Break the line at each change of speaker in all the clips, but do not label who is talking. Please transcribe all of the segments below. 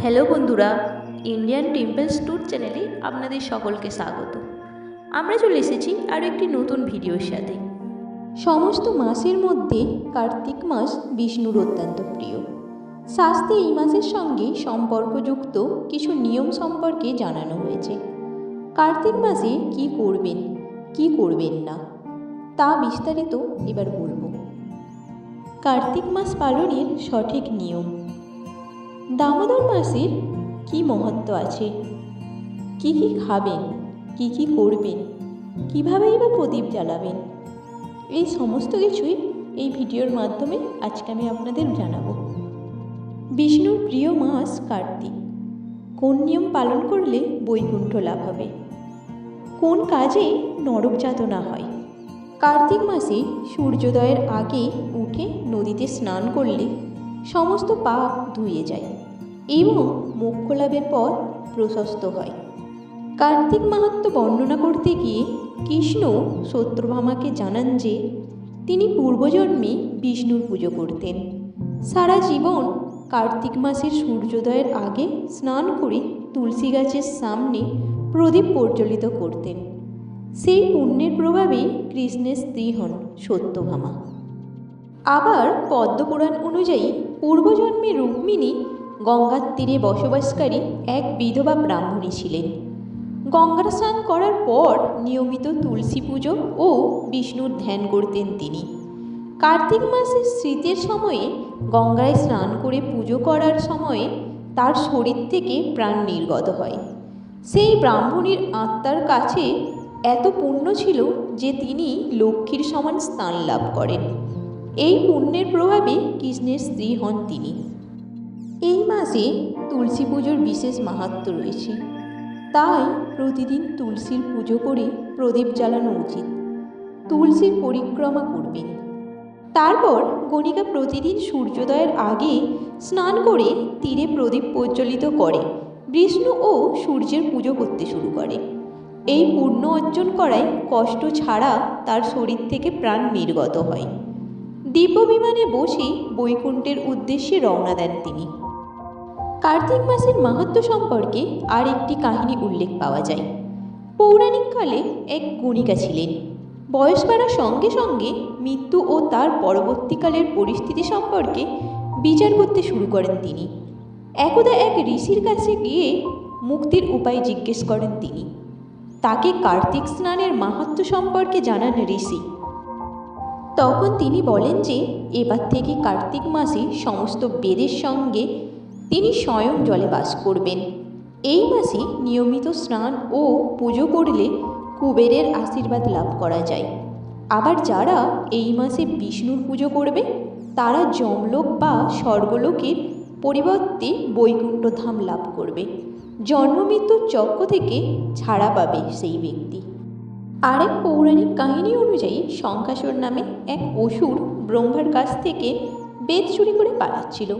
Hello বন্ধুরা, Indian temples tour চ্যানেলে আপনাদের সকলকে স্বাগত। আমরা চলে এসেছি আরও একটি নতুন ভিডিওর সাথে।
সমস্ত মাসের মধ্যে কার্তিক মাস বিষ্ণুর অত্যন্ত প্রিয়। শাস্ত্রে এই মাসের সঙ্গে সম্পর্কযুক্ত কিছু নিয়ম সম্পর্কে জানানো হয়েছে। কার্তিক মাসে কি করবেন কি করবেন না তা বিস্তারিত এবার বলবো। কার্তিক মাস পালনের সঠিক নিয়ম। দামোদর মাসের কি মহত্ব আছে, কি কি খাবেন, কি কি করবেন, কীভাবেই বা প্রদীপ জ্বালাবেন, এই সমস্ত কিছুই এই ভিডিওর মাধ্যমে আজকে আমি আপনাদের জানাবো। বিষ্ণুর প্রিয় মাস কার্তিক। কোন নিয়ম পালন করলে বৈকুণ্ঠ লাভ হবে, কোন কাজে নরক যাতনা হয়। কার্তিক মাসে সূর্যোদয়ের আগে উঠে নদীতে স্নান করলে সমস্ত পাপ ধুয়ে যায় এবং মোক্ষ লাভের পথ প্রশস্ত হয়। কার্তিক মাহাত্ম্য বর্ণনা করতে গিয়ে কৃষ্ণ সত্যভামাকে জানান যে তিনি পূর্বজন্মে বিষ্ণুর পুজো করতেন। সারা জীবন কার্তিক মাসের সূর্যোদয়ের আগে স্নান করে তুলসী গাছের সামনে প্রদীপ প্রজ্বলিত করতেন। সেই পুণ্যের প্রভাবে কৃষ্ণের স্ত্রী হন সত্যভামা। আবার পদ্মপুরাণ অনুযায়ী পূর্বজন্মে রুক্মিণী গঙ্গার তীরে বসবাসকারী এক বিধবা ব্রাহ্মণী ছিলেন। গঙ্গার স্নান করার পর নিয়মিত তুলসী পুজো ও বিষ্ণুর ধ্যান করতেন তিনি। কার্তিক মাসের শীতের সময়ে গঙ্গায় স্নান করে পুজো করার সময়ে তার শরীর থেকে প্রাণ নির্গত হয়। সেই ব্রাহ্মণীর আত্মার কাছে এত পুণ্য ছিল যে তিনি লক্ষ্মীর সমান স্থান লাভ করেন। এই পুণ্যের প্রভাবে কৃষ্ণের স্ত্রী হন তিনি। এই মাসে তুলসী পুজোর বিশেষ মাহাত্ম্য রয়েছে, তাই প্রতিদিন তুলসীর পুজো করে প্রদীপ জ্বালানো উচিত। তুলসীর পরিক্রমা করবেন। তারপর গণিকা প্রতিদিন সূর্যোদয়ের আগে স্নান করে তীরে প্রদীপ প্রজ্বলিত করে বিষ্ণু ও সূর্যের পুজো করতে শুরু করে। এই পুণ্য অর্জন করায় কষ্ট ছাড়া তার শরীর থেকে প্রাণ নির্গত হয়। দিব্য বিমানে বসে বৈকুণ্ঠের উদ্দেশ্যে রওনা দেন তিনি। কার্তিক মাসের মাহাত্ম্য সম্পর্কে আর একটি কাহিনী উল্লেখ পাওয়া যায়। পৌরাণিককালে এক গণিকা ছিলেন। বয়স বাড়ার সঙ্গে সঙ্গে মৃত্যু ও তার পরবর্তীকালের পরিস্থিতি সম্পর্কে বিচার করতে শুরু করেন তিনি। একদা এক ঋষির কাছে গিয়ে মুক্তির উপায় জিজ্ঞেস করেন তিনি। তাকে কার্তিক স্নানের মাহাত্ম্য সম্পর্কে জানান ঋষি। তখন তিনি বলেন যে এবার থেকে কার্তিক মাসে সমস্ত বেদের সঙ্গে তিনি স্বয়ং জলে বাস করবেন। এই মাসে নিয়মিত স্নান ও পুজো করলে কুবেরের আশীর্বাদ লাভ করা যায়। আবার যারা এই মাসে বিষ্ণুর পুজো করবে তারা যমলোক বা স্বর্গলোকের পরিবর্তে বৈকুণ্ঠ ধাম লাভ করবে। জন্মমৃত্যুর চক্র থেকে ছাড়া পাবে সেই ব্যক্তি। আরেক পৌরাণিক কাহিনী অনুযায়ী শঙ্কাসুর নামে এক অসুর ব্রহ্মার কাছ থেকে বেদ চুরি করে পালাচ্ছিল।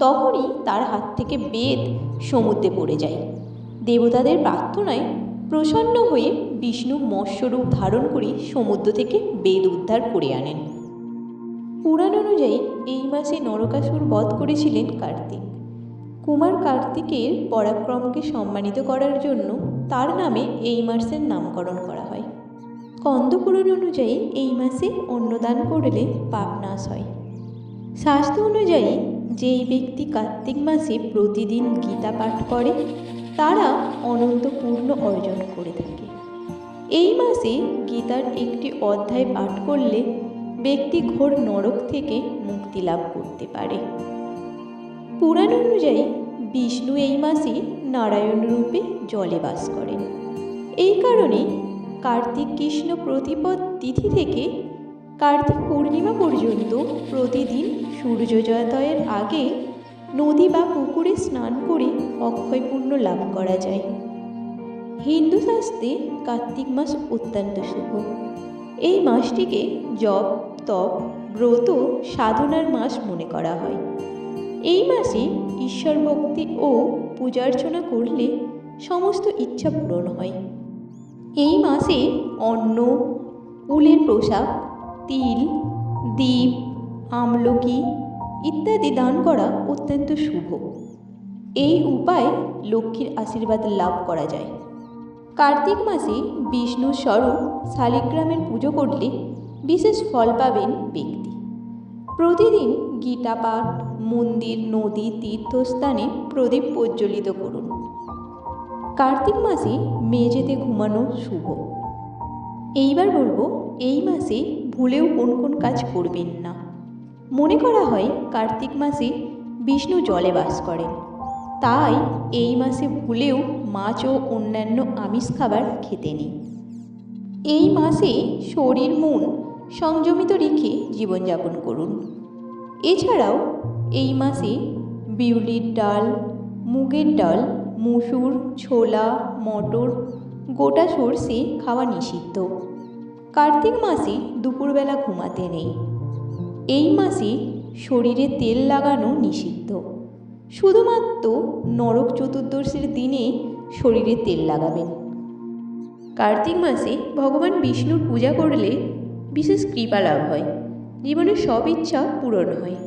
তখনই তার হাত থেকে বেদ সমুদ্রে পড়ে যায়। দেবতাদের প্রার্থনায় প্রসন্ন হয়ে বিষ্ণু মৎস্যরূপ ধারণ করে সমুদ্র থেকে বেদ উদ্ধার করে আনেন। পুরাণ অনুযায়ী এই মাসে নরকাসুর বধ করেছিলেন কার্তিক। কুমার কার্তিকের পরাক্রমকে সম্মানিত করার জন্য তার নামে এই মাসের নামকরণ করা হয়। স্কন্দপুরাণ অনুযায়ী এই মাসে অন্নদান করলে পাপ নাশ হয়। শাস্ত্র অনুযায়ী যেই ব্যক্তি কার্তিক মাসে প্রতিদিন গীতা পাঠ করে তারা অনন্ত পূর্ণ অর্জন করে থাকে। এই মাসে গীতার একটি অধ্যায় পাঠ করলে ব্যক্তি ঘোর নরক থেকে মুক্তি লাভ করতে পারে। পুরাণ অনুযায়ী বিষ্ণু এই মাসে নারায়ণ রূপে জলে বাস করেন। এই কারণে কার্তিক কৃষ্ণ প্রতিপদ তিথি থেকে কার্তিক পূর্ণিমা পর্যন্ত প্রতিদিন সূর্যোদয়ের আগে নদী বা পুকুরে স্নান করে অক্ষয় পুণ্য লাভ করা যায়। হিন্দু শাস্ত্রে কার্তিক মাস অত্যন্ত শুভ। এই মাসটিকে জপ, তপ, ব্রত, সাধনার মাস মনে করা হয়। এই মাসে ঈশ্বর ভক্তি ও পূজার্চনা করলে সমস্ত ইচ্ছা পূরণ হয়। এই মাসে অন্ন, উলের প্রসাদ, তিল, দীপ, আমলকি ইত্যাদি দান করা অত্যন্ত শুভ। এই উপায়ে লক্ষ্মীর আশীর্বাদ লাভ করা যায়। কার্তিক মাসে বিষ্ণুর স্বরূপ শালিগ্রামের পুজো করলে বিশেষ ফল পাবেন ব্যক্তি। প্রতিদিন গীতা পাঠ, মন্দির, নদী, তীর্থস্থানে প্রদীপ প্রজ্বলিত করুন। কার্তিক মাসে মেঝেতে ঘুমানো শুভ। এইবার বলবো এই মাসে ভুলেও কোন কোন কাজ করবেন না। মনে করা হয় কার্তিক মাসে বিষ্ণু জলে বাস করেন, তাই এই মাসে ভুলেও মাছ ও অন্যান্য আমিষ খাবার খেতে নেই। এই মাসে শরীর মন সংযমিত রেখে জীবনযাপন করুন। এছাড়াও এই মাসে বিউলির ডাল, মুগের ডাল, মুসুর, ছোলা, মটর, গোটা সর্ষে খাওয়া নিষিদ্ধ। কার্তিক মাসে দুপুরবেলা ঘুমাতে নেই। এই মাসে শরীরে তেল লাগানো নিষিদ্ধ। শুধুমাত্র নরক চতুর্দশীর দিনে শরীরে তেল লাগাবেন। কার্তিক মাসে ভগবান বিষ্ণুর পূজা করলে বিশেষ কৃপা লাভ হয়, জীবনের সব ইচ্ছা পূরণ হয়।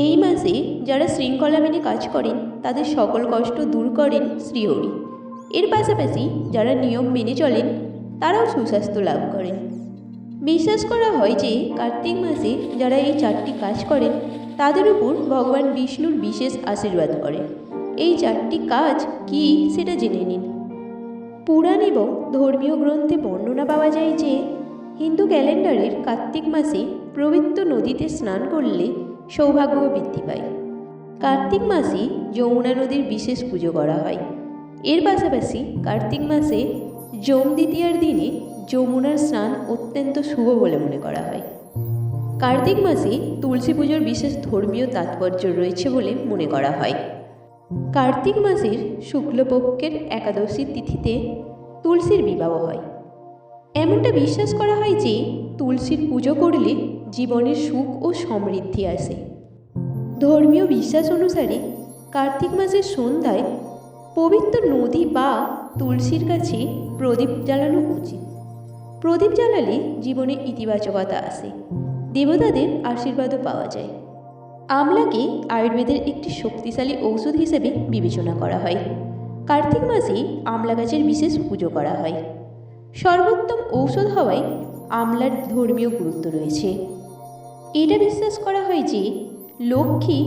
এই মাসে যারা শৃঙ্খলা মেনে কাজ করেন তাদের সকল কষ্ট দূর করেন শ্রীহরি। এর পাশাপাশি যারা নিয়ম মেনে চলেন তারাও সুস্বাস্থ্য লাভ করেন। বিশ্বাস করা হয় যে কার্তিক মাসে যারা এই 4টি কাজ করেন তাদের উপর ভগবান বিষ্ণুর বিশেষ আশীর্বাদ করেন। এই 4টি কাজ কি সেটা জেনে নিন। পুরাণ এবং ধর্মীয় গ্রন্থে বর্ণনা পাওয়া যায় যে হিন্দু ক্যালেন্ডারের কার্তিক মাসে পবিত্র নদীতে স্নান করলে সৌভাগ্য বৃদ্ধি পায়। কার্তিক মাসে যমুনা নদীর বিশেষ পুজো করা হয়। এর পাশাপাশি কার্তিক মাসে যম দ্বিতীয়ার দিনে যমুনার স্নান অত্যন্ত শুভ বলে মনে করা হয়। কার্তিক মাসে তুলসী পুজোর বিশেষ ধর্মীয় তাৎপর্য রয়েছে বলে মনে করা হয়। কার্তিক মাসের শুক্লপক্ষের একাদশী তিথিতে তুলসীর বিবাহ হয়। এমনটা বিশ্বাস করা হয় যে তুলসীর পুজো করলে জীবনের সুখ ও সমৃদ্ধি আসে। ধর্মীয় বিশ্বাস অনুসারে কার্তিক মাসের সন্ধ্যায় পবিত্র নদী বা তুলসীর কাছে প্রদীপ জ্বালানো উচিত। প্রদীপ জ্বালালে জীবনে ইতিবাচকতা আসে, দেবতাদের আশীর্বাদও পাওয়া যায়। আমলাকে আয়ুর্বেদের একটি শক্তিশালী ঔষধ হিসেবে বিবেচনা করা হয়। কার্তিক মাসে আমলা গাছের বিশেষ পুজো করা হয়। সর্বোত্তম ঔষধ হওয়ায় আমলার ধর্মীয় গুরুত্ব রয়েছে। এটা বিশ্বাস করা হয় যে লক্ষ্মী,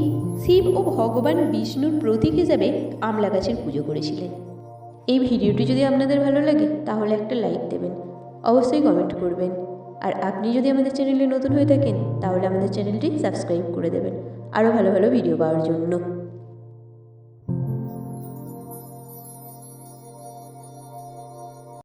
শিব ও ভগবান বিষ্ণুর প্রতীক হিসাবে আমলা গাছের পুজো করেছিলেন। এই ভিডিওটি যদি আপনাদের ভালো লাগে তাহলে একটা লাইক দেবেন, অবশ্যই কমেন্ট করবেন। আর আপনি যদি আমাদের চ্যানেলে নতুন হয়ে থাকেন তাহলে আমাদের চ্যানেলটি সাবস্ক্রাইব করে দেবেন আরও ভালো ভালো ভিডিও পাওয়ার জন্য।